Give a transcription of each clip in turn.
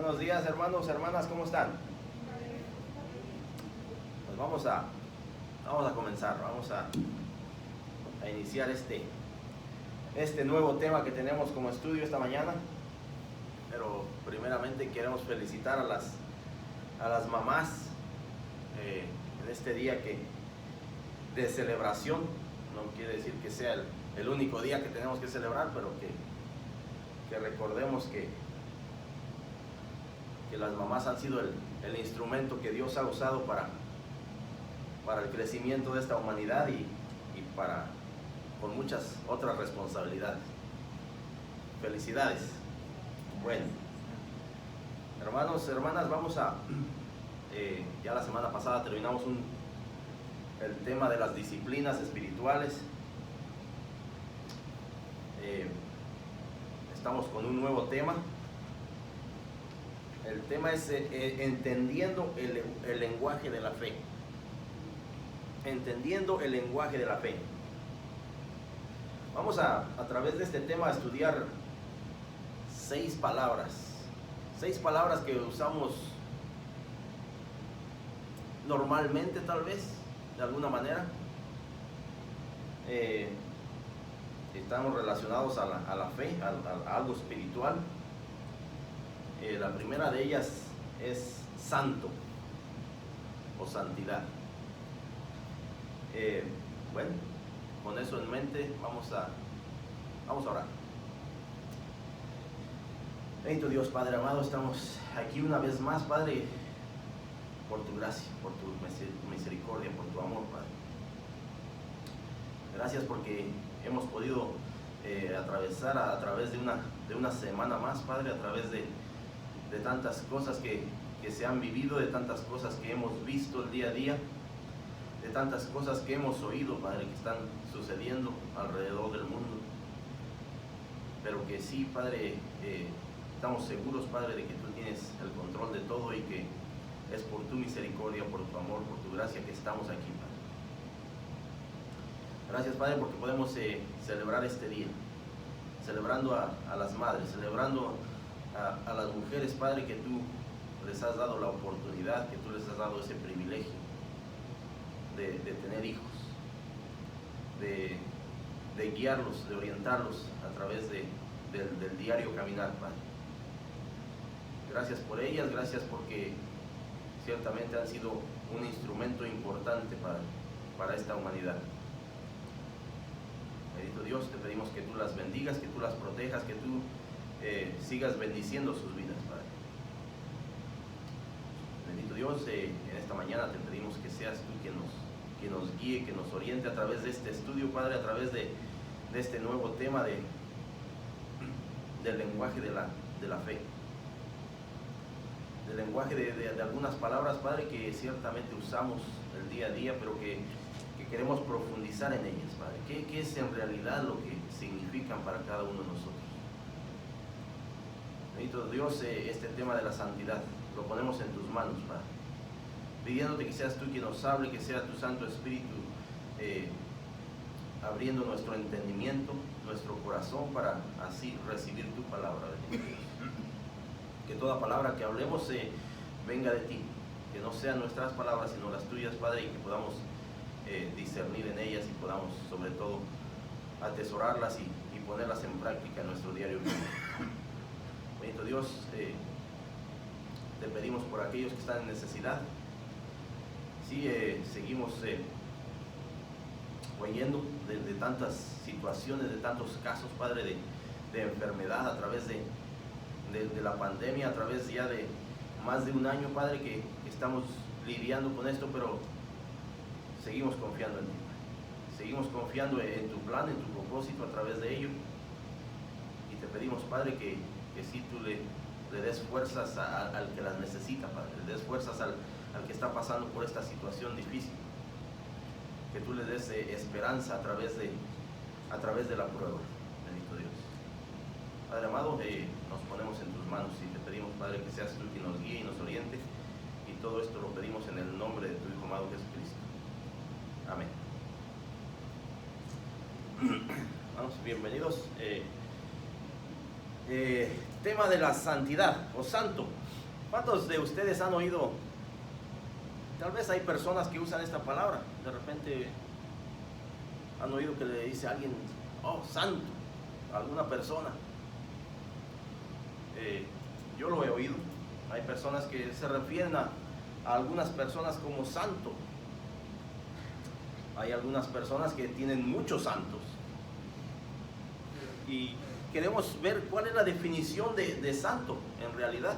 Buenos días, hermanos, hermanas, ¿cómo están? Pues vamos a comenzar, vamos a iniciar este nuevo tema que tenemos como estudio esta mañana. Pero primeramente queremos felicitar a las mamás en este día de celebración. No quiere decir que sea el único día que tenemos que celebrar, pero que recordemos que las mamás han sido el instrumento que Dios ha usado para el crecimiento de esta humanidad y con muchas otras responsabilidades. Felicidades. Bueno, hermanos, hermanas, ya la semana pasada terminamos el tema de las disciplinas espirituales. Estamos con un nuevo tema. El tema es entendiendo el lenguaje de la fe. Entendiendo el lenguaje de la fe. Vamos a través de este tema a estudiar 6 palabras. 6 palabras que usamos normalmente, tal vez, de alguna manera. Estamos relacionados a la fe, a algo espiritual. La primera de ellas es santo o santidad. Bueno, con eso en mente vamos a orar. Bendito Dios, Padre amado, estamos aquí una vez más, Padre, por tu gracia, por tu misericordia, por tu amor, Padre. Gracias porque hemos podido atravesar a través de una semana más, Padre, a través de tantas cosas que se han vivido, de tantas cosas que hemos visto el día a día, de tantas cosas que hemos oído, Padre, que están sucediendo alrededor del mundo. Pero que sí, Padre, estamos seguros, Padre, de que tú tienes el control de todo y que es por tu misericordia, por tu amor, por tu gracia que estamos aquí, Padre. Gracias, Padre, porque podemos celebrar este día, celebrando a las madres, celebrando a las mujeres, Padre, que tú les has dado la oportunidad, que tú les has dado ese privilegio de tener hijos, de guiarlos, de orientarlos a través del diario caminar, Padre. Gracias por ellas, gracias porque ciertamente han sido un instrumento importante, Padre, para esta humanidad. Bendito Dios, te pedimos que tú las bendigas, que tú las protejas, que tú sigas bendiciendo sus vidas, Padre. Bendito Dios, en esta mañana te pedimos que seas tú quien nos guíe, que nos oriente a través de este estudio, Padre, a través de este nuevo tema del lenguaje de la fe, del lenguaje de algunas palabras, Padre, que ciertamente usamos el día a día, pero que queremos profundizar en ellas, Padre. ¿Qué es en realidad lo que significan para cada uno de nosotros? Bendito Dios, este tema de la santidad lo ponemos en tus manos, Padre, pidiéndote que seas tú quien nos hable, que sea tu Santo Espíritu abriendo nuestro entendimiento, nuestro corazón, para así recibir tu palabra. Que toda palabra que hablemos venga de ti, que no sean nuestras palabras sino las tuyas, Padre, y que podamos discernir en ellas y podamos sobre todo atesorarlas y ponerlas en práctica en nuestro diario vivir. Bendito Dios, te pedimos por aquellos que están en necesidad. Sí, seguimos oyendo de tantas situaciones, de tantos casos, Padre, de enfermedad a través de la pandemia, a través ya de más de un año, Padre, que estamos lidiando con esto, pero seguimos confiando en ti, Padre. Seguimos confiando en tu plan, en tu propósito a través de ello. Y te pedimos, Padre, que si tú le des fuerzas al que las necesita, Padre, le des fuerzas al que está pasando por esta situación difícil, que tú le des esperanza a través de la prueba. Bendito Dios. Padre amado, nos ponemos en tus manos y te pedimos, Padre, que seas tú quien nos guíe y nos oriente, y todo esto lo pedimos en el nombre de tu Hijo amado Jesucristo. Amén. Vamos, bienvenidos. Tema de la santidad o santo. ¿Cuántos de ustedes han oído? Tal vez hay personas que usan esta palabra. De repente han oído que le dice a alguien, oh, santo, a alguna persona. Yo lo he oído. Hay personas que se refieren a algunas personas como santo. Hay algunas personas que tienen muchos santos. Y queremos ver cuál es la definición de santo en realidad.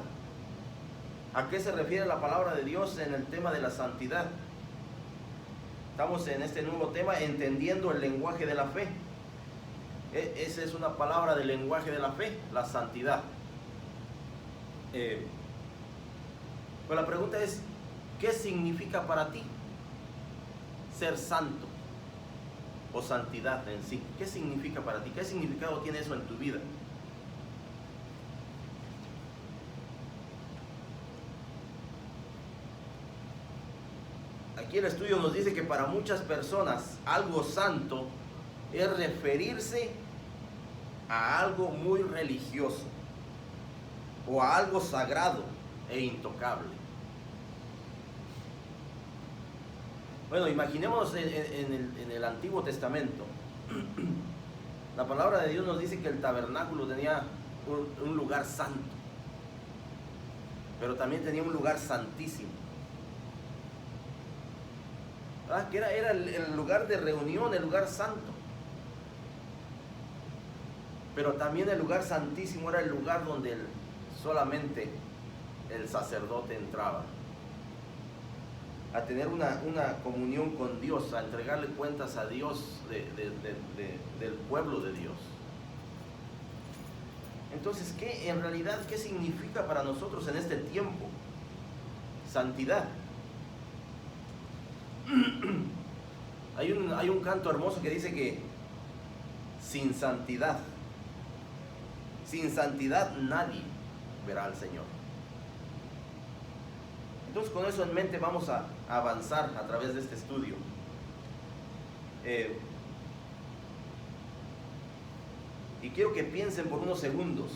¿A qué se refiere la palabra de Dios en el tema de la santidad? Estamos en este nuevo tema, entendiendo el lenguaje de la fe. Esa es una palabra del lenguaje de la fe, la santidad. Pues la pregunta es, ¿qué significa para ti ser santo o santidad en sí? ¿Qué significa para ti? ¿Qué significado tiene eso en tu vida? Aquí el estudio nos dice que para muchas personas algo santo es referirse a algo muy religioso o a algo sagrado e intocable. Bueno, imaginémonos en el Antiguo Testamento. La palabra de Dios nos dice que el tabernáculo tenía un lugar santo, pero también tenía un lugar santísimo. Que era el lugar de reunión, el lugar santo. Pero también el lugar santísimo era el lugar donde solamente el sacerdote entraba a tener una comunión con Dios, a entregarle cuentas a Dios del pueblo de Dios. Entonces, en realidad, ¿qué significa para nosotros en este tiempo? Santidad. Hay un canto hermoso que dice que sin santidad nadie verá al Señor. Entonces, con eso en mente vamos a avanzar a través de este estudio. Y quiero que piensen por unos segundos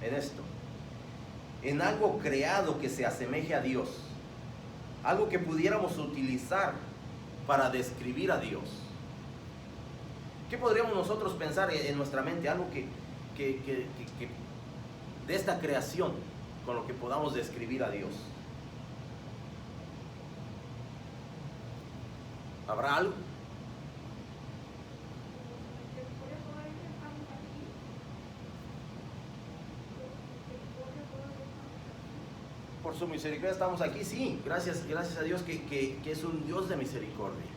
en esto, en algo creado que se asemeje a Dios, algo que pudiéramos utilizar para describir a Dios. ¿Qué podríamos nosotros pensar en nuestra mente? Algo que de esta creación con lo que podamos describir a Dios. ¿Habrá algo? Por su misericordia estamos aquí, sí, gracias a Dios que es un Dios de misericordia.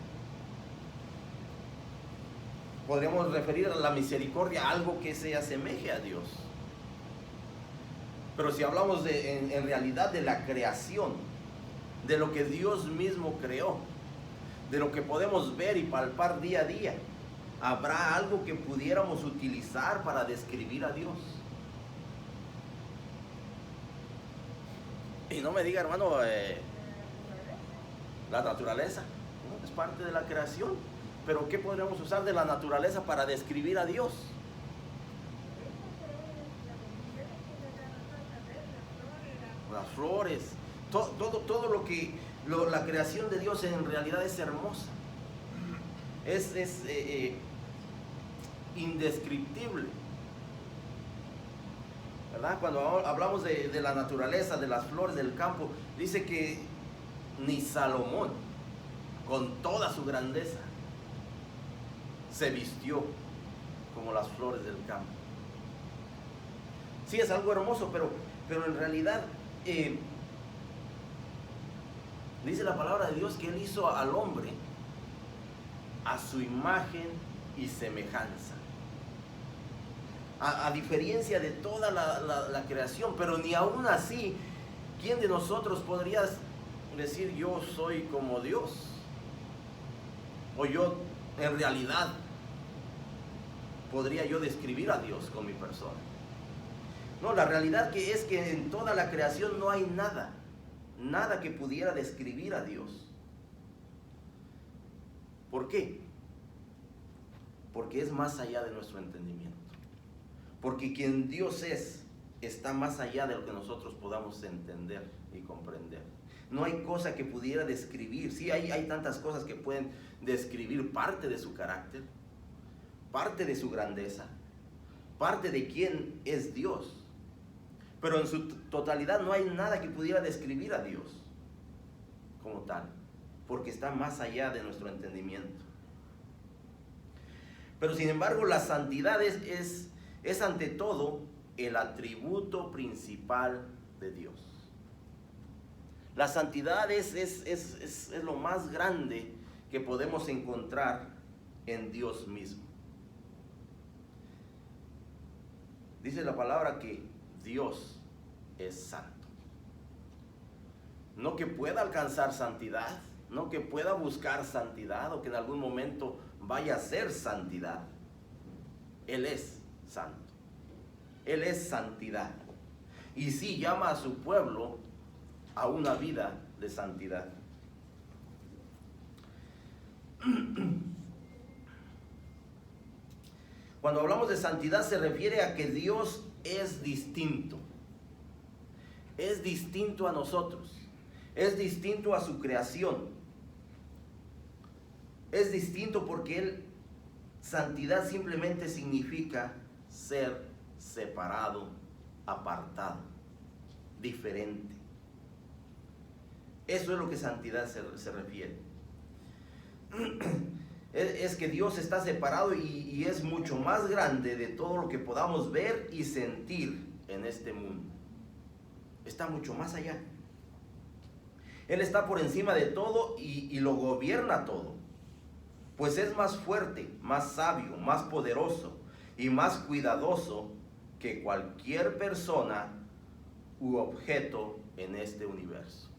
Podríamos referir a la misericordia a algo que se asemeje a Dios. Pero si hablamos en realidad de la creación, de lo que Dios mismo creó, de lo que podemos ver y palpar día a día, ¿habrá algo que pudiéramos utilizar para describir a Dios? Y no me diga, hermano, la naturaleza, ¿no? Es parte de la creación. Pero ¿qué podríamos usar de la naturaleza para describir a Dios? Las flores, todo lo que la creación de Dios en realidad es hermosa. Es indescriptible. ¿Verdad? Cuando hablamos de la naturaleza, de las flores del campo, dice que ni Salomón, con toda su grandeza, se vistió como las flores del campo. Sí, es algo hermoso, pero en realidad dice la palabra de Dios que Él hizo al hombre a su imagen y semejanza. A diferencia de toda la creación, pero ni aún así, ¿quién de nosotros podría decir yo soy como Dios? O yo en realidad podría yo describir a Dios con mi persona. No, la realidad que es que en toda la creación no hay nada que pudiera describir a Dios. ¿Por qué? Porque es más allá de nuestro entendimiento. Porque quien Dios es está más allá de lo que nosotros podamos entender y comprender. No hay cosa que pudiera describir. Sí, hay tantas cosas que pueden describir parte de su carácter, parte de su grandeza, parte de quién es Dios. Pero en su totalidad no hay nada que pudiera describir a Dios como tal, porque está más allá de nuestro entendimiento. Pero sin embargo, la santidad es ante todo el atributo principal de Dios. La santidad es lo más grande que podemos encontrar en Dios mismo. Dice la palabra que Dios es santo. No que pueda alcanzar santidad, no que pueda buscar santidad o que en algún momento vaya a ser santidad. Él es santo. Él es santidad. Y sí llama a su pueblo a una vida de santidad. Cuando hablamos de santidad se refiere a que Dios es distinto. Es distinto a nosotros. Es distinto a su creación. Es distinto porque santidad simplemente significa ser separado, apartado, diferente. Eso es lo que santidad se refiere. Es que Dios está separado y es mucho más grande de todo lo que podamos ver y sentir en este mundo. Está mucho más allá. Él está por encima de todo y lo gobierna todo. Pues es más fuerte, más sabio, más poderoso y más cuidadoso que cualquier persona u objeto en este universo.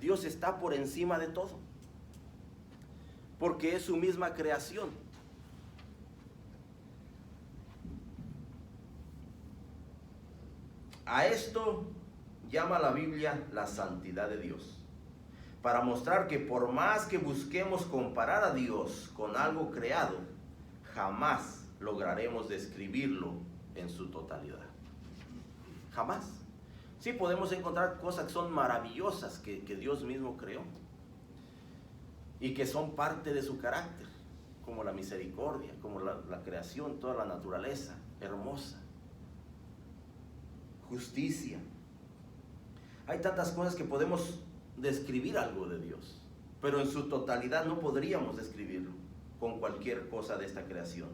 Dios está por encima de todo, porque es su misma creación. A esto llama la Biblia la santidad de Dios, para mostrar que por más que busquemos comparar a Dios con algo creado, jamás lograremos describirlo en su totalidad. Jamás. Sí podemos encontrar cosas que son maravillosas que Dios mismo creó y que son parte de su carácter, como la misericordia, como la creación, toda la naturaleza hermosa, justicia. Hay tantas cosas que podemos describir algo de Dios, pero en su totalidad no podríamos describirlo con cualquier cosa de esta creación.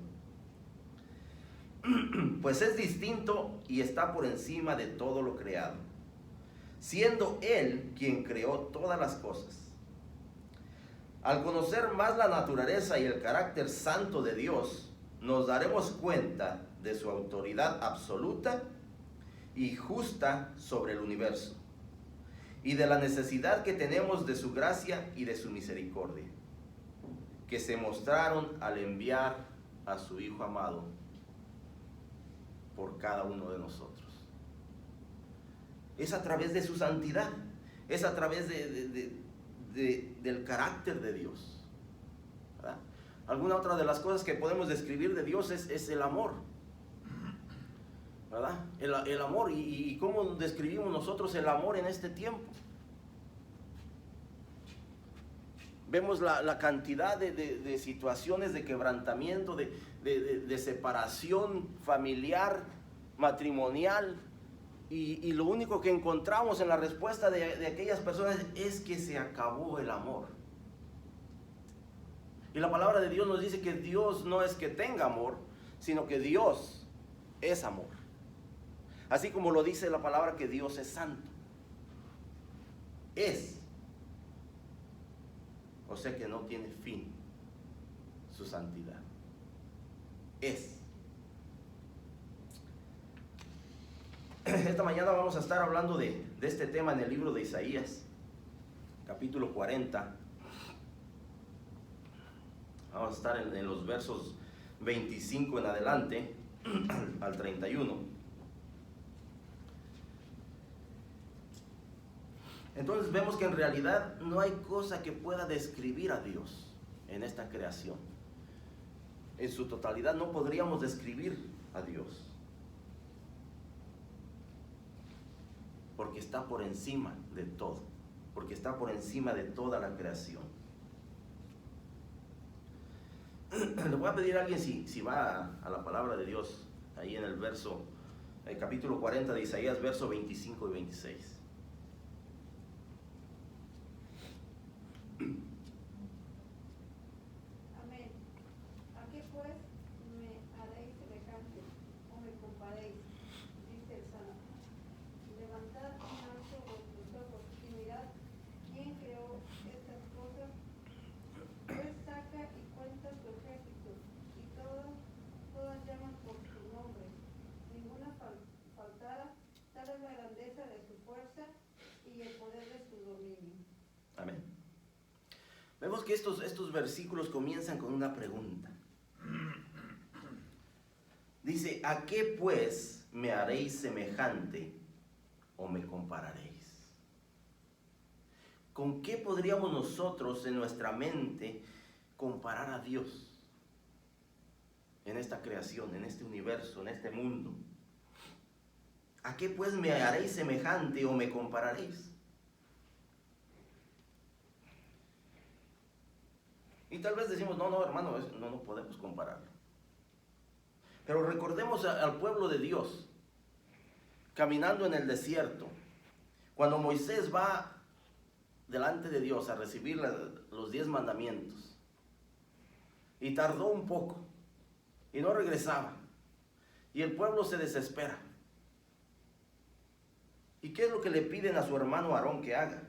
Pues es distinto y está por encima de todo lo creado, siendo Él quien creó todas las cosas. Al conocer más la naturaleza y el carácter santo de Dios, nos daremos cuenta de su autoridad absoluta y justa sobre el universo, y de la necesidad que tenemos de su gracia y de su misericordia, que se mostraron al enviar a su Hijo amado por cada uno de nosotros. Es a través de su santidad, es a través del carácter de Dios, ¿verdad? Alguna otra de las cosas que podemos describir de Dios es el amor, ¿verdad? El amor, y cómo describimos nosotros el amor en este tiempo. Vemos la cantidad de situaciones de quebrantamiento, de separación familiar, matrimonial, y lo único que encontramos en la respuesta de aquellas personas es que se acabó el amor. Y la palabra de Dios nos dice que Dios no es que tenga amor, sino que Dios es amor. Así como lo dice la palabra que Dios es santo. Es. O sea que no tiene fin su santidad. Es. Esta mañana vamos a estar hablando de este tema en el libro de Isaías, capítulo 40. Vamos a estar en los versos 25 en adelante al 31. Entonces vemos que en realidad no hay cosa que pueda describir a Dios en esta creación. En su totalidad no podríamos describir a Dios. porque está por encima de todo, porque está por encima de toda la creación. Le voy a pedir a alguien si va a la palabra de Dios, ahí en el capítulo 40 de Isaías, versos 25 y 26. Amén. ¿A qué pues me haréis semejante o me comparéis? Dice el Santo. Levantad en alto vuestros ojos y mirad quién creó estas cosas. Él saca y cuenta su ejército, y todas llaman por su nombre. Ninguna faltará, tal es la grandeza de su fuerza y el poder de su dominio. Amén. Vemos que estos versículos comienzan con una pregunta. Dice, ¿a qué pues me haréis semejante o me compararéis? ¿Con qué podríamos nosotros en nuestra mente comparar a Dios en esta creación, en este universo, en este mundo? ¿A qué pues me haréis semejante o me compararéis? Y tal vez decimos, no, hermano, no podemos comparar. Pero recordemos al pueblo de Dios caminando en el desierto. Cuando Moisés va delante de Dios a recibir los 10 mandamientos, y tardó un poco y no regresaba, y el pueblo se desespera. ¿Y qué es lo que le piden a su hermano Aarón que haga?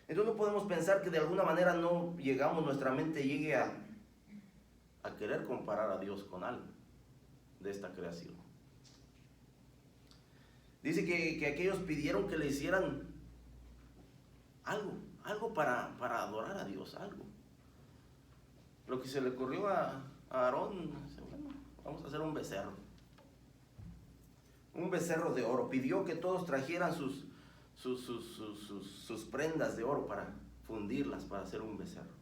Entonces no podemos pensar que de alguna manera nuestra mente llegue a querer comparar a Dios con algo de esta creación. Dice que aquellos pidieron que le hicieran algo para adorar a Dios, algo. Lo que se le ocurrió a Aarón, bueno, vamos a hacer un becerro de oro. Pidió que todos trajeran sus prendas de oro para fundirlas, para hacer un becerro.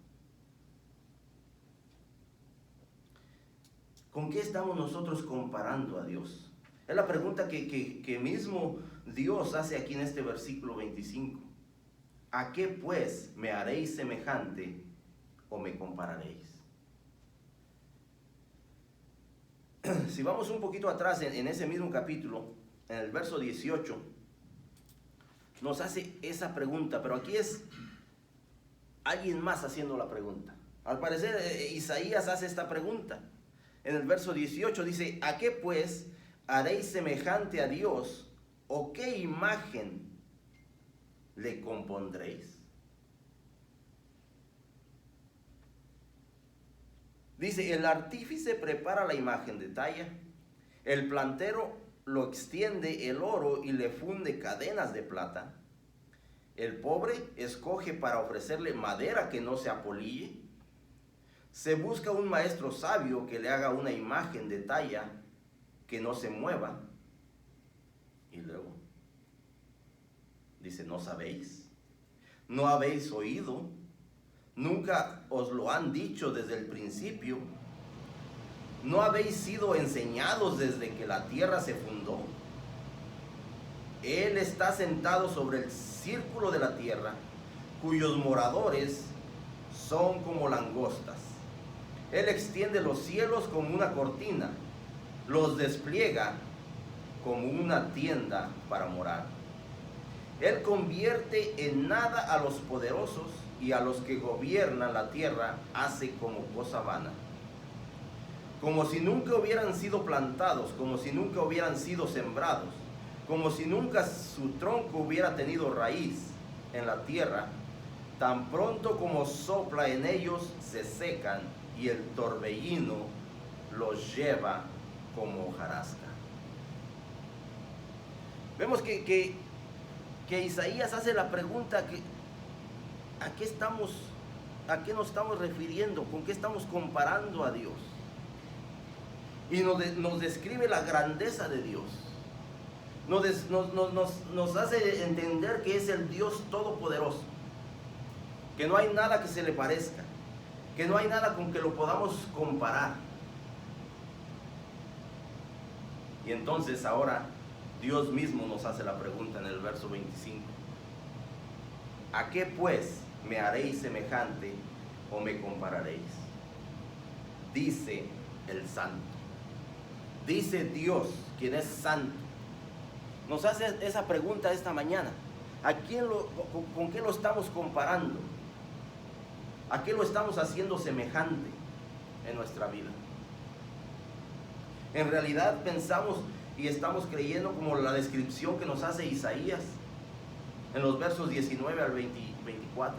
¿Con qué estamos nosotros comparando a Dios? Es la pregunta que mismo Dios hace aquí en este versículo 25. ¿A qué pues me haréis semejante o me compararéis? Si vamos un poquito atrás en ese mismo capítulo, en el verso 18, nos hace esa pregunta, pero aquí es alguien más haciendo la pregunta. Al parecer Isaías hace esta pregunta. En el verso 18 dice, ¿a qué pues haréis semejante a Dios o qué imagen le compondréis? Dice, el artífice prepara la imagen de talla, el plantero lo extiende el oro y le funde cadenas de plata. El pobre escoge para ofrecerle madera que no se apolille. Se busca un maestro sabio que le haga una imagen de talla que no se mueva. Y luego dice, ¿no sabéis? ¿No habéis oído? ¿Nunca os lo han dicho desde el principio? ¿No habéis sido enseñados desde que la tierra se fundó? Él está sentado sobre el círculo de la tierra, cuyos moradores son como langostas. Él extiende los cielos como una cortina, los despliega como una tienda para morar. Él convierte en nada a los poderosos y a los que gobiernan la tierra hace como cosa vana. Como si nunca hubieran sido plantados, como si nunca hubieran sido sembrados, como si nunca su tronco hubiera tenido raíz en la tierra, tan pronto como sopla en ellos se secan y el torbellino los lleva como hojarasca. Vemos que Isaías hace la pregunta ¿a qué nos estamos refiriendo? ¿Con qué estamos comparando a Dios? Y nos describe la grandeza de Dios. Nos hace entender que es el Dios todopoderoso, que no hay nada que se le parezca, que no hay nada con que lo podamos comparar. Y entonces ahora Dios mismo nos hace la pregunta en el verso 25. ¿A qué pues me haréis semejante o me compararéis? Dice el Santo. Dice Dios, quien es santo. Nos hace esa pregunta esta mañana. ¿Con qué lo estamos comparando? ¿A qué lo estamos haciendo semejante en nuestra vida? En realidad pensamos y estamos creyendo como la descripción que nos hace Isaías en los versos 19 al 24,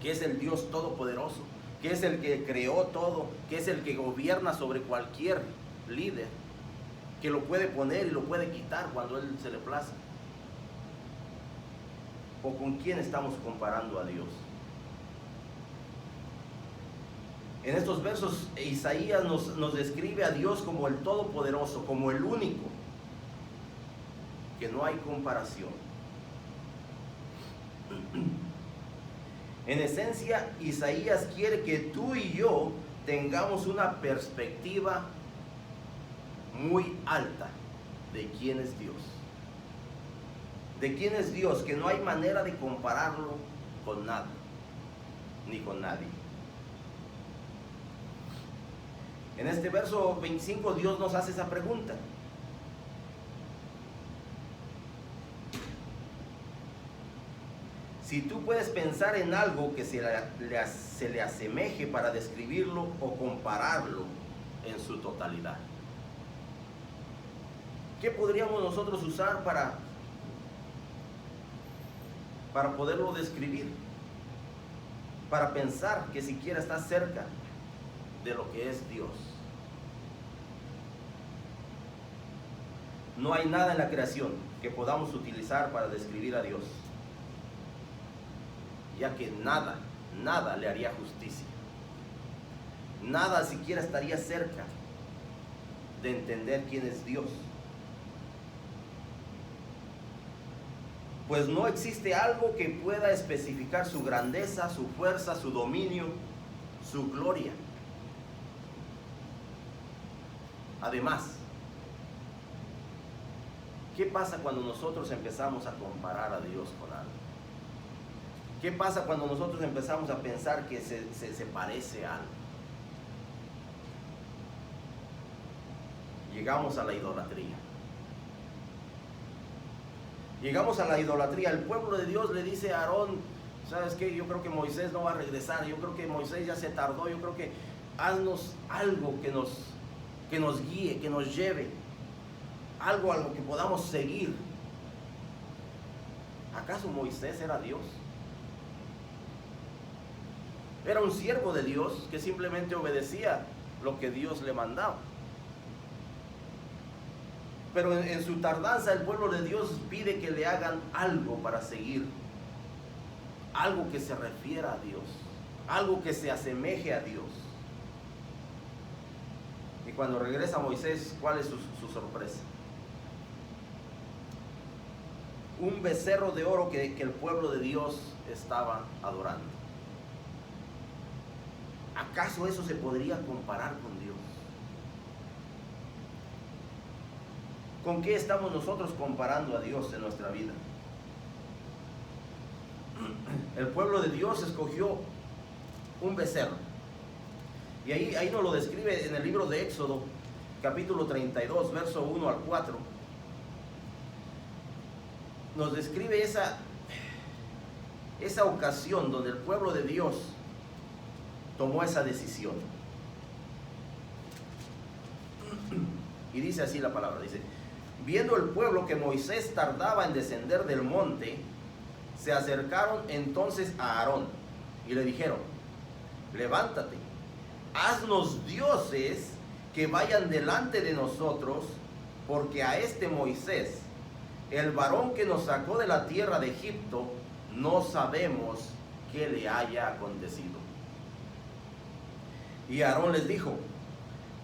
que es el Dios todopoderoso, que es el que creó todo, que es el que gobierna sobre cualquier líder, que lo puede poner y lo puede quitar cuando Él se le place. ¿O con quién estamos comparando a Dios? En estos versos Isaías nos describe a Dios como el todopoderoso, como el único, que no hay comparación. En esencia, Isaías quiere que tú y yo tengamos una perspectiva muy alta de quién es Dios. De quién es Dios, que no hay manera de compararlo con nada, ni con nadie. En este verso 25 Dios nos hace esa pregunta. Si tú puedes pensar en algo que se le asemeje para describirlo o compararlo en su totalidad, ¿qué podríamos nosotros usar para poderlo describir? Para pensar que siquiera está cerca de lo que es Dios. No hay nada en la creación que podamos utilizar para describir a Dios, ya que nada le haría justicia. Nada siquiera estaría cerca de entender quién es Dios. Pues no existe algo que pueda especificar su grandeza, su fuerza, su dominio, su gloria. Además, ¿qué pasa cuando nosotros empezamos a comparar a Dios con algo? ¿Qué pasa cuando nosotros empezamos a pensar que se parece a algo? Llegamos a la idolatría. Llegamos a la idolatría. El pueblo de Dios le dice a Aarón, ¿sabes qué? Yo creo que Moisés no va a regresar. Yo creo que Moisés ya se tardó. Yo creo que haznos algo que nos guíe, que nos lleve. Algo a lo que podamos seguir. ¿Acaso Moisés era Dios? Era un siervo de Dios que simplemente obedecía lo que Dios le mandaba. Pero en su tardanza el pueblo de Dios pide que le hagan algo para seguir. Algo que se refiera a Dios. Algo que se asemeje a Dios. Y cuando regresa Moisés, ¿cuál es su sorpresa? Un becerro de oro que el pueblo de Dios estaba adorando. ¿Acaso eso se podría comparar con Dios? ¿Con qué estamos nosotros comparando a Dios en nuestra vida? El pueblo de Dios escogió un becerro. Y ahí nos lo describe en el libro de Éxodo, capítulo 32, verso 1 al 4. Nos describe esa ocasión donde el pueblo de Dios tomó esa decisión. Y dice así la palabra, dice: viendo el pueblo que Moisés tardaba en descender del monte, se acercaron entonces a Aarón y le dijeron: levántate, haznos dioses que vayan delante de nosotros, porque a este Moisés, el varón que nos sacó de la tierra de Egipto, no sabemos qué le haya acontecido. Y Aarón les dijo: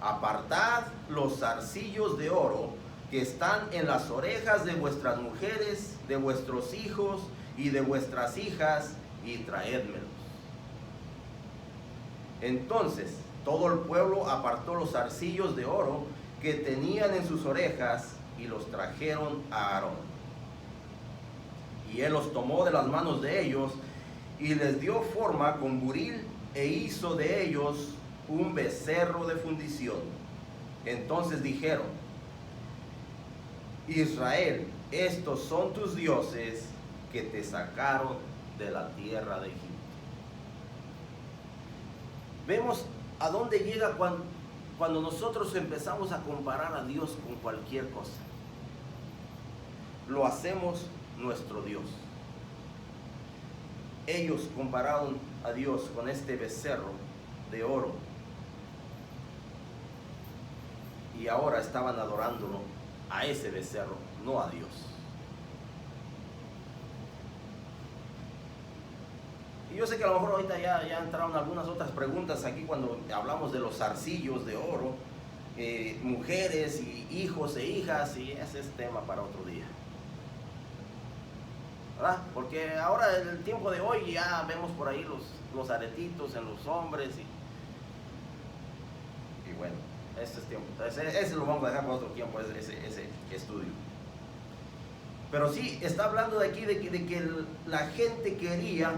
apartad los zarcillos de oro que están en las orejas de vuestras mujeres, de vuestros hijos y de vuestras hijas, y traédmelos. Entonces todo el pueblo apartó los zarcillos de oro que tenían en sus orejas y los trajeron a Aarón. Y él los tomó de las manos de ellos y les dio forma con buril e hizo de ellos un becerro de fundición. Entonces dijeron: Israel, estos son tus dioses que te sacaron de la tierra de Egipto. Vemos a dónde llega cuando nosotros empezamos a comparar a Dios con cualquier cosa. Lo hacemos nuestro Dios. Ellos compararon a Dios con este becerro de oro y ahora estaban adorándolo a ese becerro, no a Dios. Y yo sé que a lo mejor ahorita ya entraron algunas otras preguntas aquí cuando hablamos de los zarcillos de oro, mujeres y hijos e hijas, y ese es tema para otro día, ¿verdad? Porque ahora en el tiempo de hoy ya vemos por ahí los aretitos en los hombres y bueno, este es tiempo, ese lo vamos a dejar para otro tiempo, ese estudio. Pero sí, está hablando de aquí de que la gente quería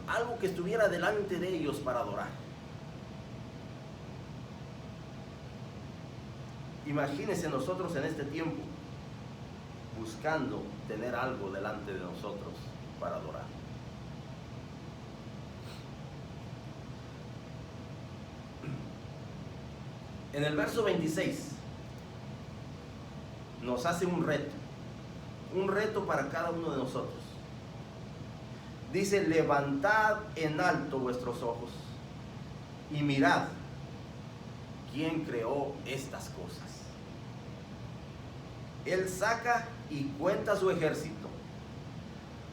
algo que estuviera delante de ellos para adorar. Imagínense nosotros en este tiempo buscando tener algo delante de nosotros para adorar. En el verso 26 nos hace un reto para cada uno de nosotros. Dice: levantad en alto vuestros ojos y mirad quién creó estas cosas. Él saca y cuenta su ejército,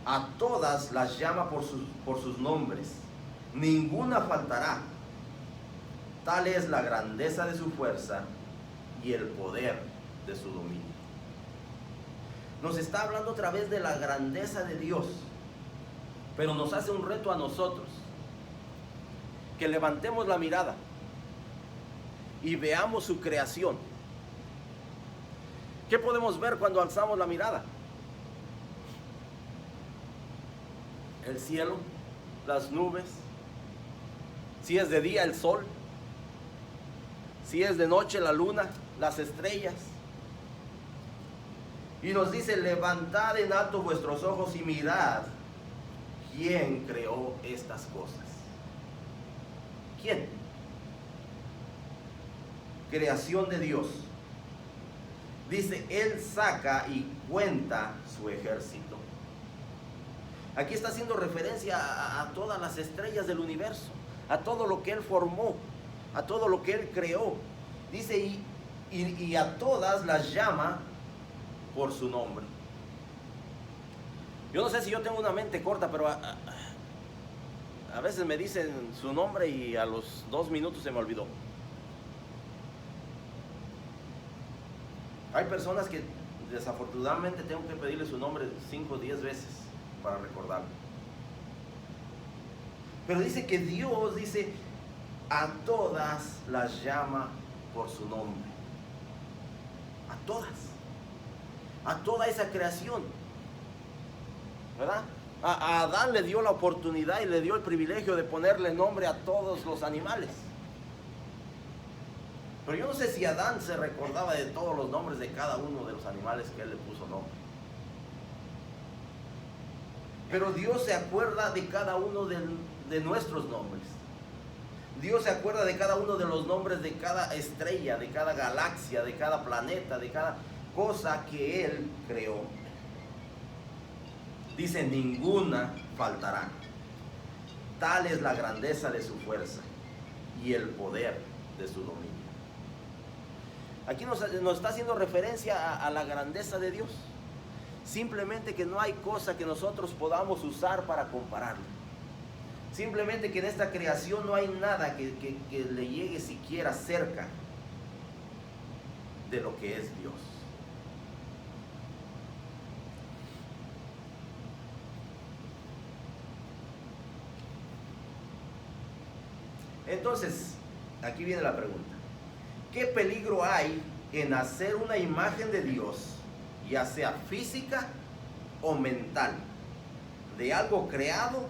a todas las llama por sus nombres, ninguna faltará. Tal es la grandeza de su fuerza y el poder de su dominio. Nos está hablando otra vez de la grandeza de Dios, pero nos hace un reto a nosotros, que levantemos la mirada y veamos su creación. ¿Qué podemos ver cuando alzamos la mirada? El cielo, las nubes, si es de día el sol, si es de noche la luna, las estrellas. Y nos dice: levantad en alto vuestros ojos y mirad quién creó estas cosas. ¿Quién? Creación de Dios. Dice: Él saca y cuenta su ejército. Aquí está haciendo referencia a todas las estrellas del universo, a todo lo que Él formó, a todo lo que Él creó. Dice: y a todas las llama por su nombre. Yo no sé si yo tengo una mente corta, pero a veces me dicen su nombre y a los 2 minutos se me olvidó. Hay personas que desafortunadamente tengo que pedirle su nombre 5 o 10 veces para recordarlo. Pero dice que Dios, dice, a todas las llama por su nombre. A todas. A toda esa creación. ¿Verdad? A Adán le dio la oportunidad y le dio el privilegio de ponerle nombre a todos los animales. Pero yo no sé si Adán se recordaba de todos los nombres de cada uno de los animales que él le puso nombre. Pero Dios se acuerda de cada uno de nuestros nombres. Dios se acuerda de cada uno de los nombres de cada estrella, de cada galaxia, de cada planeta, de cada cosa que Él creó. Dice: ninguna faltará. Tal es la grandeza de su fuerza y el poder de su dominio. Aquí nos está haciendo referencia a la grandeza de Dios. Simplemente que no hay cosa que nosotros podamos usar para compararlo. Simplemente que en esta creación no hay nada que le llegue siquiera cerca de lo que es Dios. Entonces, aquí viene la pregunta. ¿Qué peligro hay en hacer una imagen de Dios, ya sea física o mental, de algo creado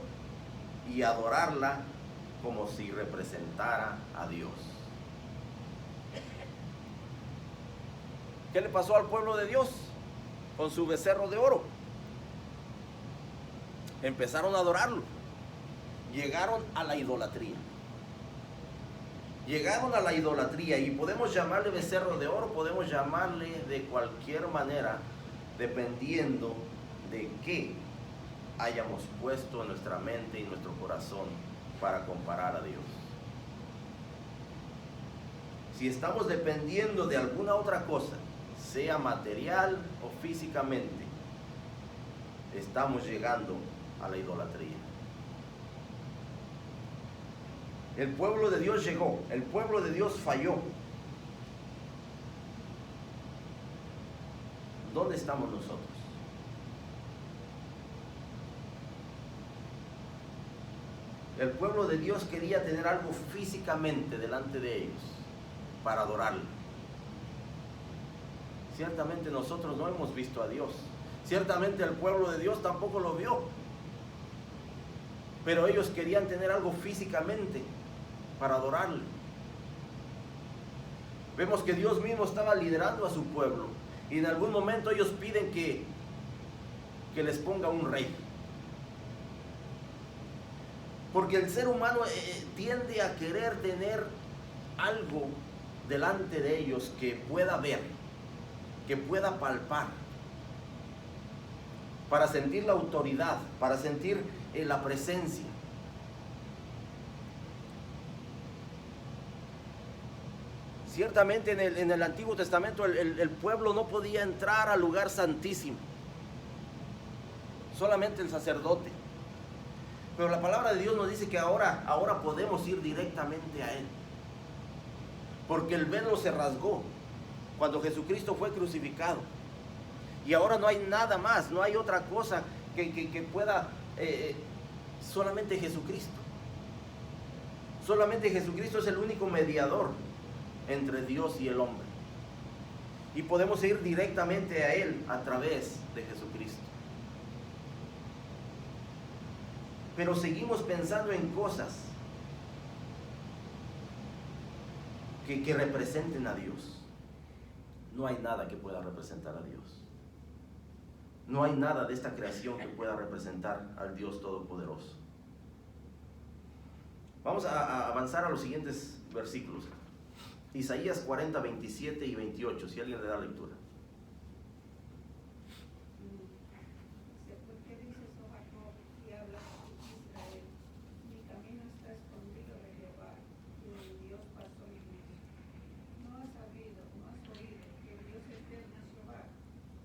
y adorarla como si representara a Dios? ¿Qué le pasó al pueblo de Dios con su becerro de oro? Empezaron a adorarlo. Llegaron a la idolatría. Llegaron a la idolatría, y podemos llamarle becerro de oro, podemos llamarle de cualquier manera, dependiendo de qué hayamos puesto en nuestra mente y nuestro corazón para comparar a Dios. Si estamos dependiendo de alguna otra cosa, sea material o físicamente, estamos llegando a la idolatría. El pueblo de Dios llegó, el pueblo de Dios falló. ¿Dónde estamos nosotros? El pueblo de Dios quería tener algo físicamente delante de ellos para adorarlo. Ciertamente nosotros no hemos visto a Dios. Ciertamente el pueblo de Dios tampoco lo vio. Pero ellos querían tener algo físicamente para adorarle. Vemos que Dios mismo estaba liderando a su pueblo, y en algún momento ellos piden que les ponga un rey. Porque el ser humano tiende a querer tener algo delante de ellos que pueda ver, que pueda palpar, para sentir la autoridad, para sentir la presencia. Ciertamente en el Antiguo Testamento el pueblo no podía entrar al lugar santísimo, solamente el sacerdote. Pero la palabra de Dios nos dice que ahora podemos ir directamente a Él, porque el velo se rasgó cuando Jesucristo fue crucificado, y ahora no hay nada más, no hay otra cosa que pueda, solamente Jesucristo. Solamente Jesucristo es el único mediador entre Dios y el hombre, y podemos ir directamente a Él a través de Jesucristo. Pero seguimos pensando en cosas que representen a Dios. No hay nada que pueda representar a Dios. No hay nada de esta creación que pueda representar al Dios Todopoderoso. Vamos a avanzar a los siguientes versículos. Isaías 40, 27 y 28, si alguien le da lectura. ¿Por qué dices, oh Jacob, y hablas, Israel? Mi camino está escondido de Jehová, y de mi Dios pasó mi juicio. No has sabido, no has oído que el Dios eterno es Jehová,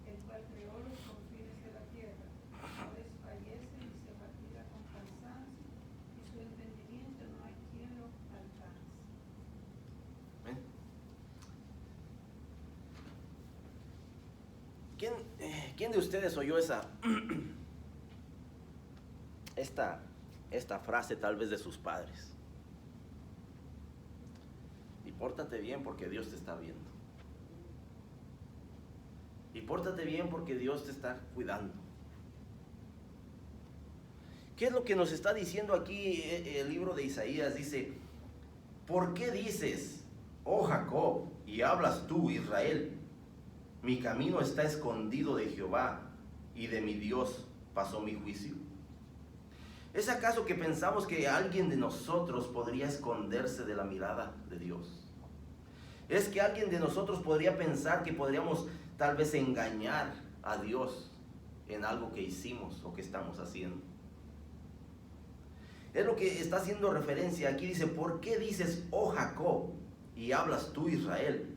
el cual creó los confines de la tierra. No desfallece ni se fatiga con cansancio, y su entendimiento no hay quien lo alcance. ¿Quién de ustedes oyó esta frase tal vez de sus padres? Y pórtate bien porque Dios te está viendo. Y pórtate bien porque Dios te está cuidando. ¿Qué es lo que nos está diciendo aquí el libro de Isaías? Dice, ¿por qué dices, oh Jacob, y hablas tú, Israel? Mi camino está escondido de Jehová, y de mi Dios pasó mi juicio. ¿Es acaso que pensamos que alguien de nosotros podría esconderse de la mirada de Dios? ¿Es que alguien de nosotros podría pensar que podríamos tal vez engañar a Dios en algo que hicimos o que estamos haciendo? Es lo que está haciendo referencia aquí. Dice, ¿por qué dices, oh Jacob, y hablas tú, Israel?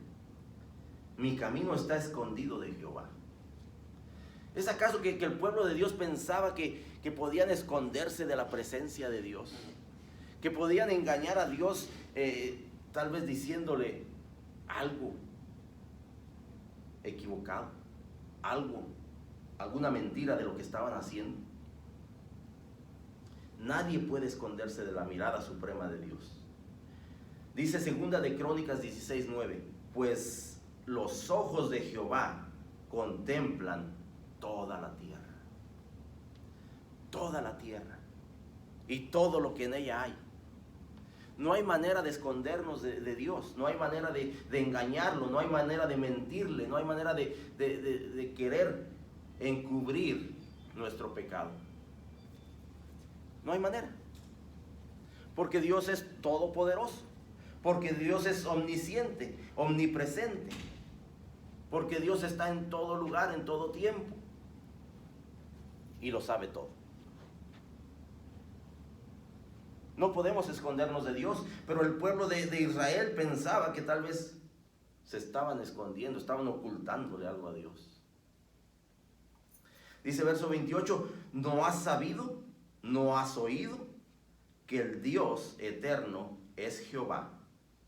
Mi camino está escondido de Jehová. ¿Es acaso que el pueblo de Dios pensaba que podían esconderse de la presencia de Dios? Que podían engañar a Dios, tal vez diciéndole algo equivocado, alguna mentira de lo que estaban haciendo. Nadie puede esconderse de la mirada suprema de Dios. Dice segunda de Crónicas 16:9, pues los ojos de Jehová contemplan toda la tierra y todo lo que en ella hay. No hay manera de escondernos de Dios, no hay manera de engañarlo, no hay manera de mentirle, no hay manera de querer encubrir nuestro pecado. No hay manera. Porque Dios es todopoderoso, porque Dios es omnisciente, omnipresente, porque Dios está en todo lugar, en todo tiempo, y lo sabe todo. No podemos escondernos de Dios, pero el pueblo de Israel pensaba que tal vez se estaban escondiendo, estaban ocultándole algo a Dios. Dice verso 28, ¿no has sabido, no has oído que el Dios eterno es Jehová,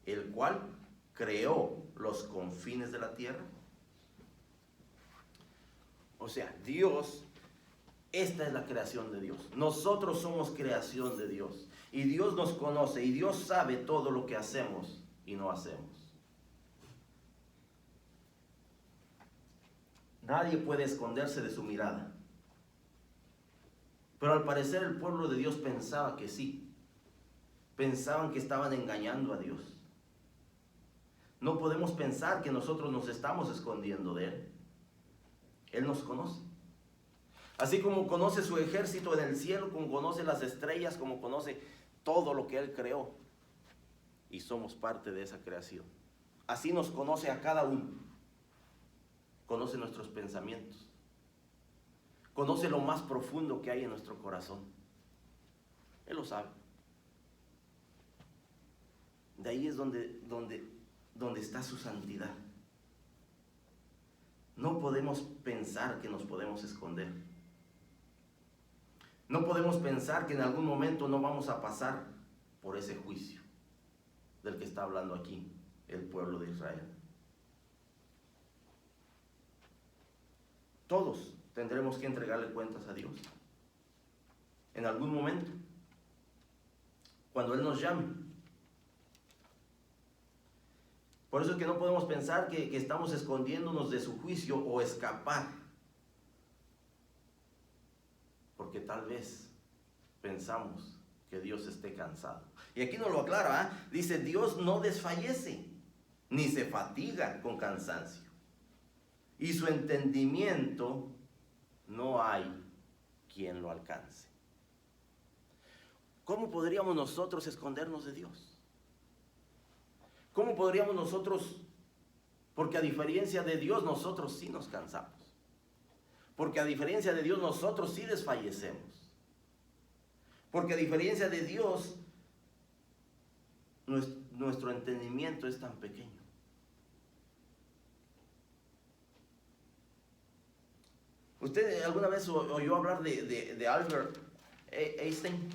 el cual creó los confines de la tierra? O sea, Dios, esta es la creación de Dios. Nosotros somos creación de Dios. Y Dios nos conoce y Dios sabe todo lo que hacemos y no hacemos. Nadie puede esconderse de su mirada. Pero al parecer el pueblo de Dios pensaba que sí. Pensaban que estaban engañando a Dios. No podemos pensar que nosotros nos estamos escondiendo de Él. Él nos conoce. Así como conoce su ejército en el cielo, como conoce las estrellas, como conoce todo lo que Él creó. Y somos parte de esa creación. Así nos conoce a cada uno. Conoce nuestros pensamientos. Conoce lo más profundo que hay en nuestro corazón. Él lo sabe. De ahí es donde está su santidad. No podemos pensar que nos podemos esconder. No podemos pensar que en algún momento no vamos a pasar por ese juicio del que está hablando aquí el pueblo de Israel. Todos tendremos que entregarle cuentas a Dios. En algún momento, cuando Él nos llame. Por eso es que no podemos pensar que estamos escondiéndonos de su juicio o escapar. Porque tal vez pensamos que Dios esté cansado. Y aquí nos lo aclara, ¿eh? Dice, Dios no desfallece, ni se fatiga con cansancio. Y su entendimiento no hay quien lo alcance. ¿Cómo podríamos nosotros escondernos de Dios? ¿Cómo podríamos nosotros? Porque a diferencia de Dios, nosotros sí nos cansamos. Porque a diferencia de Dios, nosotros sí desfallecemos. Porque a diferencia de Dios, nuestro entendimiento es tan pequeño. ¿Usted alguna vez oyó hablar de Albert Einstein?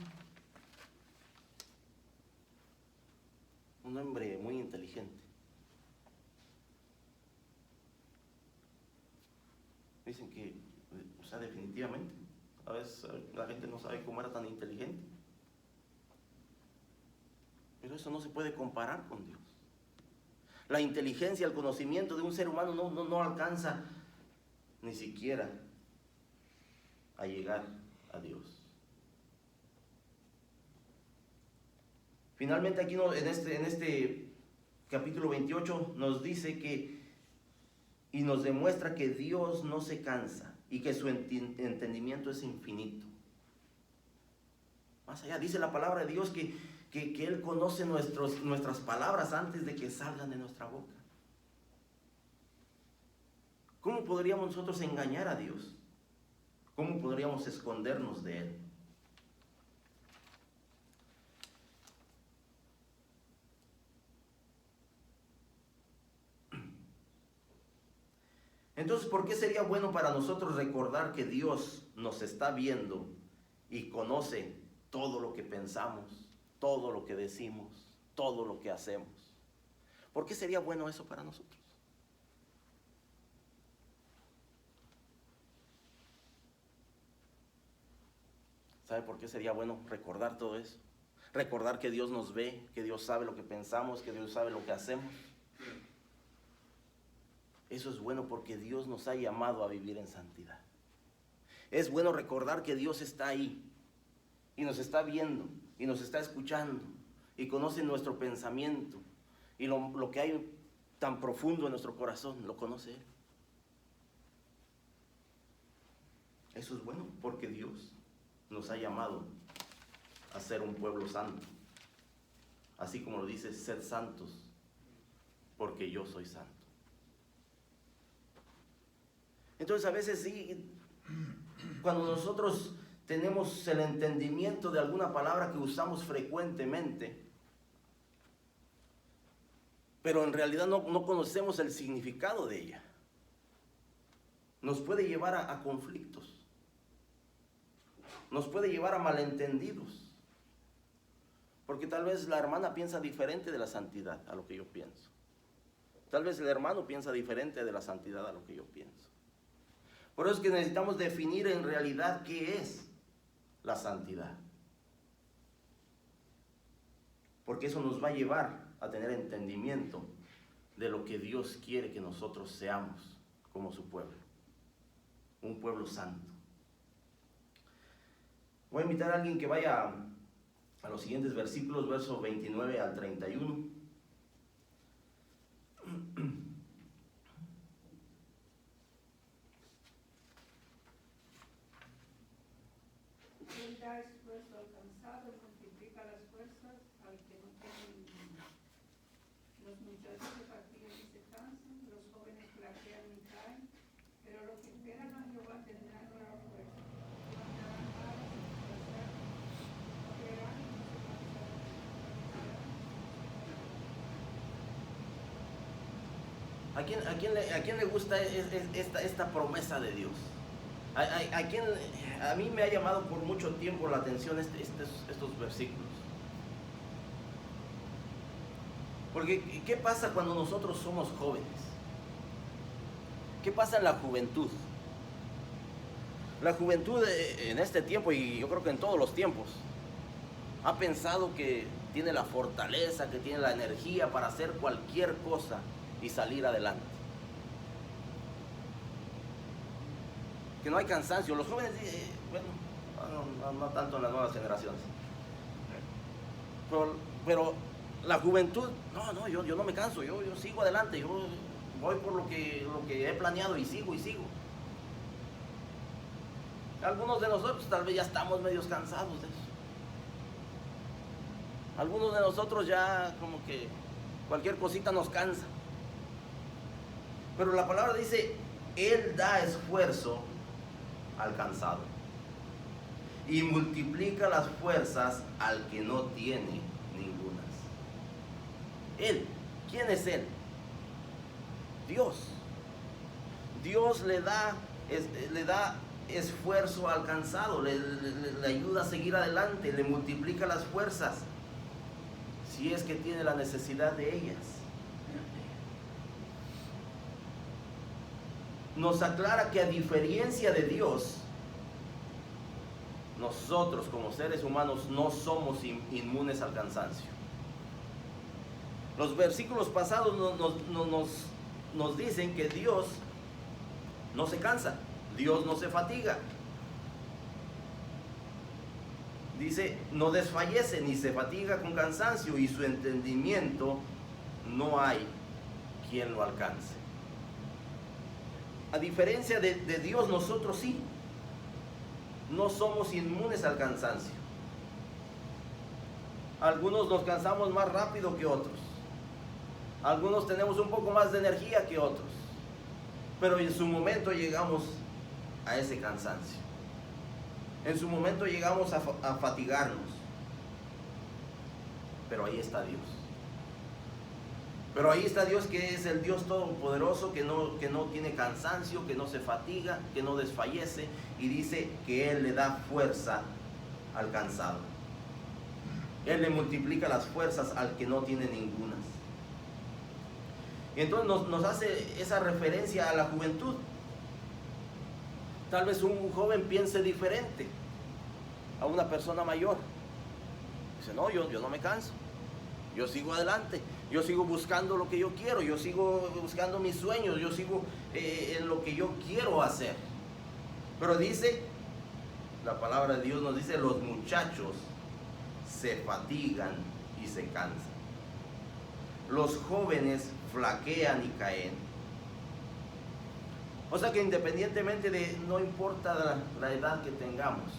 Un hombre muy inteligente. Dicen que, o sea, definitivamente, a veces la gente no sabe cómo era tan inteligente. Pero eso no se puede comparar con Dios. La inteligencia, el conocimiento de un ser humano no alcanza ni siquiera a llegar a Dios. Finalmente aquí en este capítulo 28 nos dice y nos demuestra que Dios no se cansa y que su entendimiento es infinito. Más allá, dice la palabra de Dios que Él conoce nuestras palabras antes de que salgan de nuestra boca. ¿Cómo podríamos nosotros engañar a Dios? ¿Cómo podríamos escondernos de Él? Entonces, ¿por qué sería bueno para nosotros recordar que Dios nos está viendo y conoce todo lo que pensamos, todo lo que decimos, todo lo que hacemos? ¿Por qué sería bueno eso para nosotros? ¿Sabe por qué sería bueno recordar todo eso? recordar que Dios nos ve, que Dios sabe lo que pensamos, que Dios sabe lo que hacemos. Eso es bueno porque Dios nos ha llamado a vivir en santidad. Es bueno recordar que Dios está ahí y nos está viendo y nos está escuchando y conoce nuestro pensamiento y lo que hay tan profundo en nuestro corazón, lo conoce Él. Eso es bueno porque Dios nos ha llamado a ser un pueblo santo. Así como lo dice, sed santos porque yo soy santo. Entonces a veces sí, cuando nosotros tenemos el entendimiento de alguna palabra que usamos frecuentemente, pero en realidad no conocemos el significado de ella, nos puede llevar a conflictos, nos puede llevar a malentendidos, porque tal vez la hermana piensa diferente de la santidad a lo que yo pienso. Tal vez el hermano piensa diferente de la santidad a lo que yo pienso. Por eso es que necesitamos definir en realidad qué es la santidad. Porque eso nos va a llevar a tener entendimiento de lo que Dios quiere que nosotros seamos como su pueblo. Un pueblo santo. Voy a invitar a alguien que vaya a los siguientes versículos, versos 29 al 31. Él da esfuerzo al cansado, multiplica las fuerzas al que no tiene ninguna. Los muchachos se fatigan y se cansan, los jóvenes flaquean y caen, pero los que esperan a Jehová tendrán nueva fuerza. Levantarán alas y descansarán, correrán y no se cansarán. ¿A quién le gusta esta promesa de Dios? A mí me ha llamado por mucho tiempo la atención estos versículos. Porque ¿qué pasa cuando nosotros somos jóvenes? ¿Qué pasa en la juventud? La juventud en este tiempo, y yo creo que en todos los tiempos, ha pensado que tiene la fortaleza, que tiene la energía para hacer cualquier cosa y salir adelante. Que no hay cansancio. Los jóvenes, bueno, no tanto en las nuevas generaciones. Pero la juventud, yo no me canso, yo sigo adelante, yo voy por lo que he planeado y sigo. Algunos de nosotros tal vez ya estamos medios cansados de eso. Algunos de nosotros ya como que cualquier cosita nos cansa. Pero la palabra dice, Él da esfuerzo al cansado y multiplica las fuerzas al que no tiene ningunas. Él, ¿quién es Él? Dios. Dios le da esfuerzo al cansado, le ayuda a seguir adelante, le multiplica las fuerzas si es que tiene la necesidad de ellas. Nos aclara que a diferencia de Dios, nosotros como seres humanos no somos inmunes al cansancio. Los versículos pasados nos dicen que Dios no se cansa, Dios no se fatiga. Dice, no desfallece ni se fatiga con cansancio, y su entendimiento no hay quien lo alcance. A diferencia de Dios, nosotros sí, no somos inmunes al cansancio. Algunos nos cansamos más rápido que otros. Algunos tenemos un poco más de energía que otros. Pero en su momento llegamos a ese cansancio. En su momento llegamos a fatigarnos. Pero ahí está Dios. Pero ahí está Dios, que es el Dios todopoderoso, que no tiene cansancio, que no se fatiga, que no desfallece, y dice que Él le da fuerza al cansado. Él le multiplica las fuerzas al que no tiene ningunas. Y entonces nos hace esa referencia a la juventud. Tal vez un joven piense diferente a una persona mayor, Dice, no, yo no me canso. Yo sigo adelante. Yo sigo buscando lo que yo quiero. Yo sigo buscando mis sueños. Yo sigo en lo que yo quiero hacer. Pero dice, la palabra de Dios nos dice, los muchachos se fatigan y se cansan. Los jóvenes flaquean y caen. O sea que independientemente de, no importa la edad que tengamos,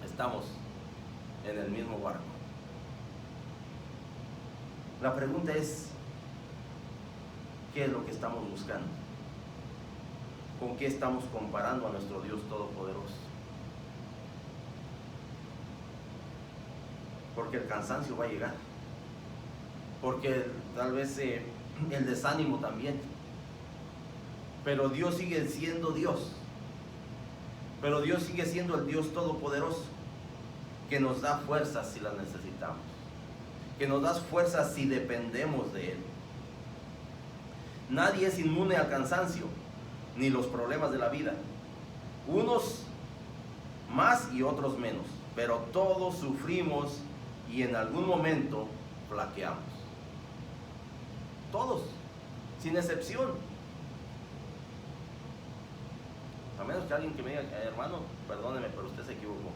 estamos en el mismo barco. La pregunta es, ¿qué es lo que estamos buscando? ¿Con qué estamos comparando a nuestro Dios Todopoderoso? Porque el cansancio va a llegar. Porque tal vez el desánimo también. Pero Dios sigue siendo Dios. Pero Dios sigue siendo el Dios Todopoderoso, que nos da fuerzas si las necesitamos, que nos da fuerzas si dependemos de Él. Nadie es inmune al cansancio, ni los problemas de la vida. Unos más y otros menos, pero todos sufrimos y en algún momento flaqueamos. Todos, sin excepción. A menos que alguien que me diga, hermano, perdóneme, pero usted se equivocó.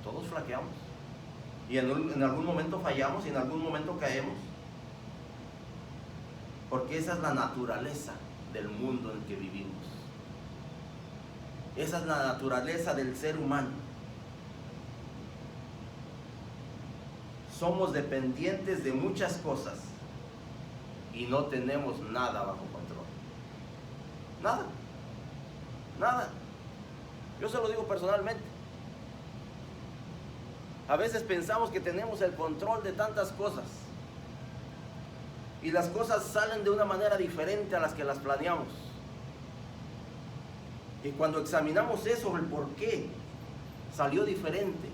Todos flaqueamos. Y en algún momento fallamos y en algún momento caemos. Porque esa es la naturaleza del mundo en el que vivimos. Esa es la naturaleza del ser humano. Somos dependientes de muchas cosas y no tenemos nada bajo control. Nada. Nada. Yo se lo digo personalmente. A veces pensamos que tenemos el control de tantas cosas. Y las cosas salen de una manera diferente a las que las planeamos. Y cuando examinamos eso, el por qué salió diferente.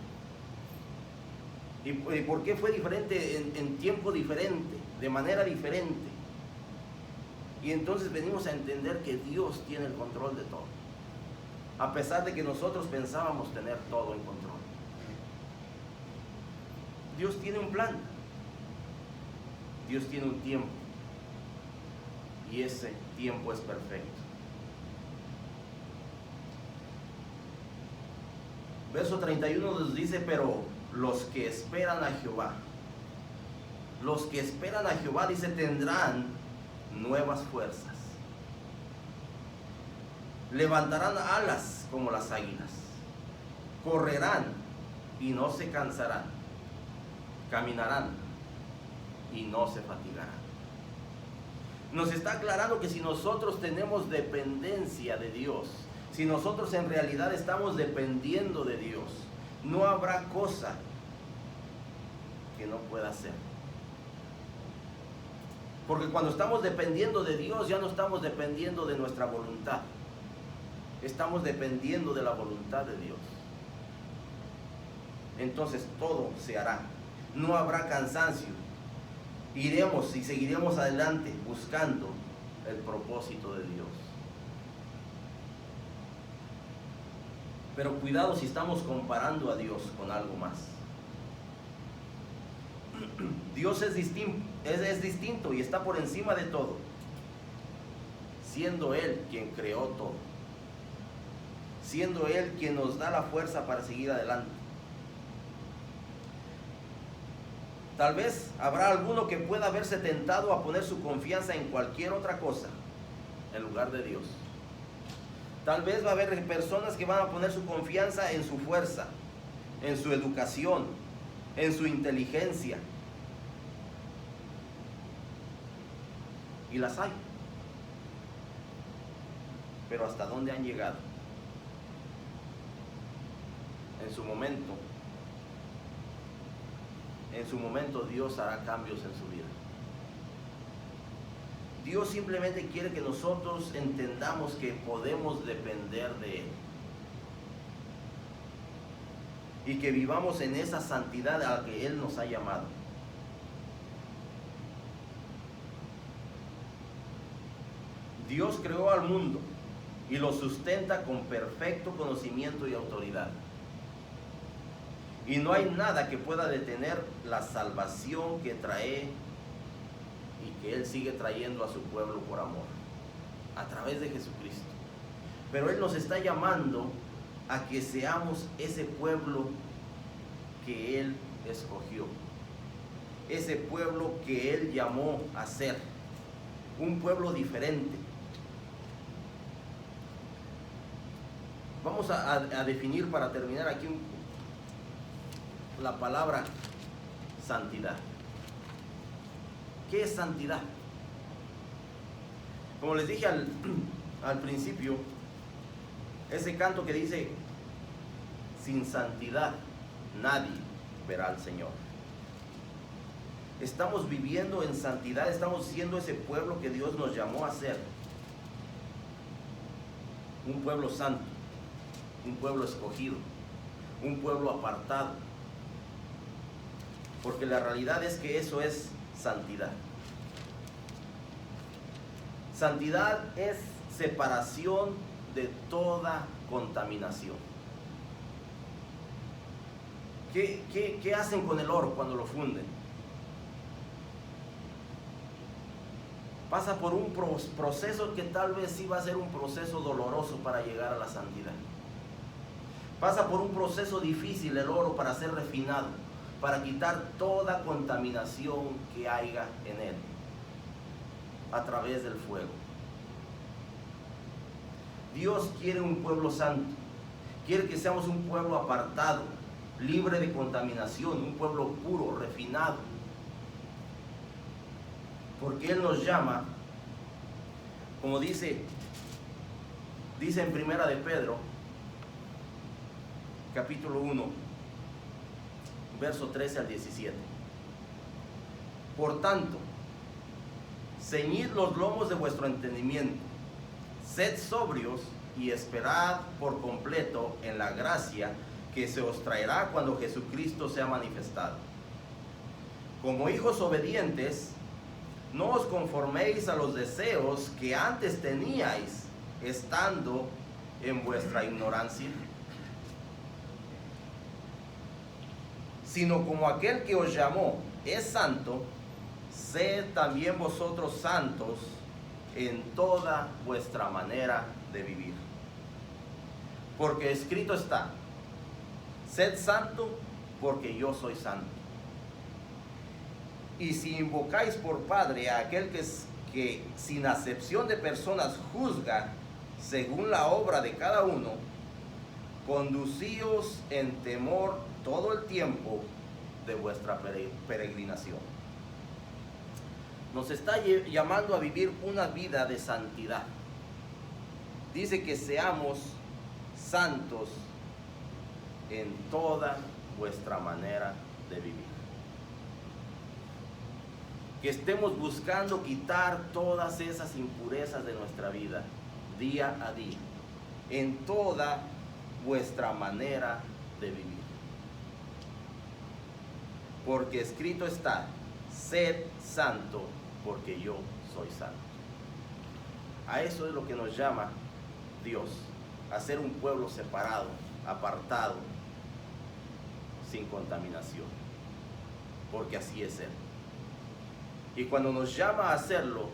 Y por qué fue diferente en tiempo diferente, de manera diferente. Y entonces venimos a entender que Dios tiene el control de todo. A pesar de que nosotros pensábamos tener todo en control. Dios tiene un plan. Dios tiene un tiempo. Y ese tiempo es perfecto. Verso 31 nos dice, pero los que esperan a Jehová, los que esperan a Jehová, dice, tendrán nuevas fuerzas. Levantarán alas como las águilas. Correrán y no se cansarán. Caminarán y no se fatigarán. Nos está aclarando que si nosotros tenemos dependencia de Dios, si nosotros en realidad estamos dependiendo de Dios, no habrá cosa que no pueda hacer. Porque cuando estamos dependiendo de Dios, ya no estamos dependiendo de nuestra voluntad. Estamos dependiendo de la voluntad de Dios. Entonces todo se hará. No habrá cansancio. Iremos y seguiremos adelante buscando el propósito de Dios. Pero cuidado si estamos comparando a Dios con algo más. Dios es distinto y está por encima de todo, siendo Él quien creó todo, siendo Él quien nos da la fuerza para seguir adelante. Tal vez habrá alguno que pueda verse tentado a poner su confianza en cualquier otra cosa en lugar de Dios. Tal vez va a haber personas que van a poner su confianza en su fuerza, en su educación, en su inteligencia. Y las hay. Pero ¿hasta dónde han llegado? En su momento Dios hará cambios en su vida. Dios simplemente quiere que nosotros entendamos que podemos depender de Él. Y que vivamos en esa santidad a la que Él nos ha llamado. Dios creó al mundo y lo sustenta con perfecto conocimiento y autoridad. Y no hay nada que pueda detener la salvación que trae y que Él sigue trayendo a su pueblo por amor, a través de Jesucristo. Pero Él nos está llamando a que seamos ese pueblo que Él escogió, ese pueblo que Él llamó a ser, un pueblo diferente. Vamos a definir, para terminar aquí, la palabra santidad. ¿Qué es santidad? Como les dije al principio, ese canto que dice: sin santidad nadie verá al Señor. Estamos viviendo en santidad, estamos siendo ese pueblo que Dios nos llamó a ser. Un pueblo santo, un pueblo escogido, un pueblo apartado. Porque la realidad es que eso es santidad. Santidad es separación de toda contaminación. ¿Qué hacen con el oro cuando lo funden? Pasa por un proceso que tal vez sí va a ser un proceso doloroso para llegar a la santidad. Pasa por un proceso difícil el oro para ser refinado, para quitar toda contaminación que haya en él, a través del fuego. Dios quiere un pueblo santo, quiere que seamos un pueblo apartado, libre de contaminación, un pueblo puro, refinado. Porque Él nos llama, como dice en Primera de Pedro, capítulo 1, verso 13 al 17. Por tanto, ceñid los lomos de vuestro entendimiento, sed sobrios y esperad por completo en la gracia que se os traerá cuando Jesucristo sea manifestado. Como hijos obedientes, no os conforméis a los deseos que antes teníais, estando en vuestra ignorancia, sino como aquel que os llamó es santo, sed también vosotros santos en toda vuestra manera de vivir. Porque escrito está: sed santo, porque yo soy santo. Y si invocáis por Padre a aquel que sin acepción de personas juzga según la obra de cada uno, conducíos en temor todo el tiempo de vuestra peregrinación. Nos está llamando a vivir una vida de santidad. Dice que seamos santos en toda vuestra manera de vivir. Que estemos buscando quitar todas esas impurezas de nuestra vida, día a día, en toda vuestra manera de vivir. Porque escrito está: sed santo, porque yo soy santo. A eso es lo que nos llama Dios, a ser un pueblo separado, apartado, sin contaminación, porque así es Él. Y cuando nos llama a hacerlo,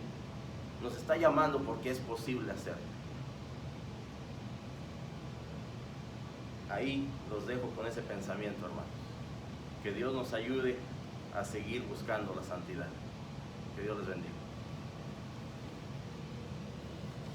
nos está llamando porque es posible hacerlo. Ahí los dejo con ese pensamiento, hermanos. Que Dios nos ayude a seguir buscando la santidad. Que Dios les bendiga.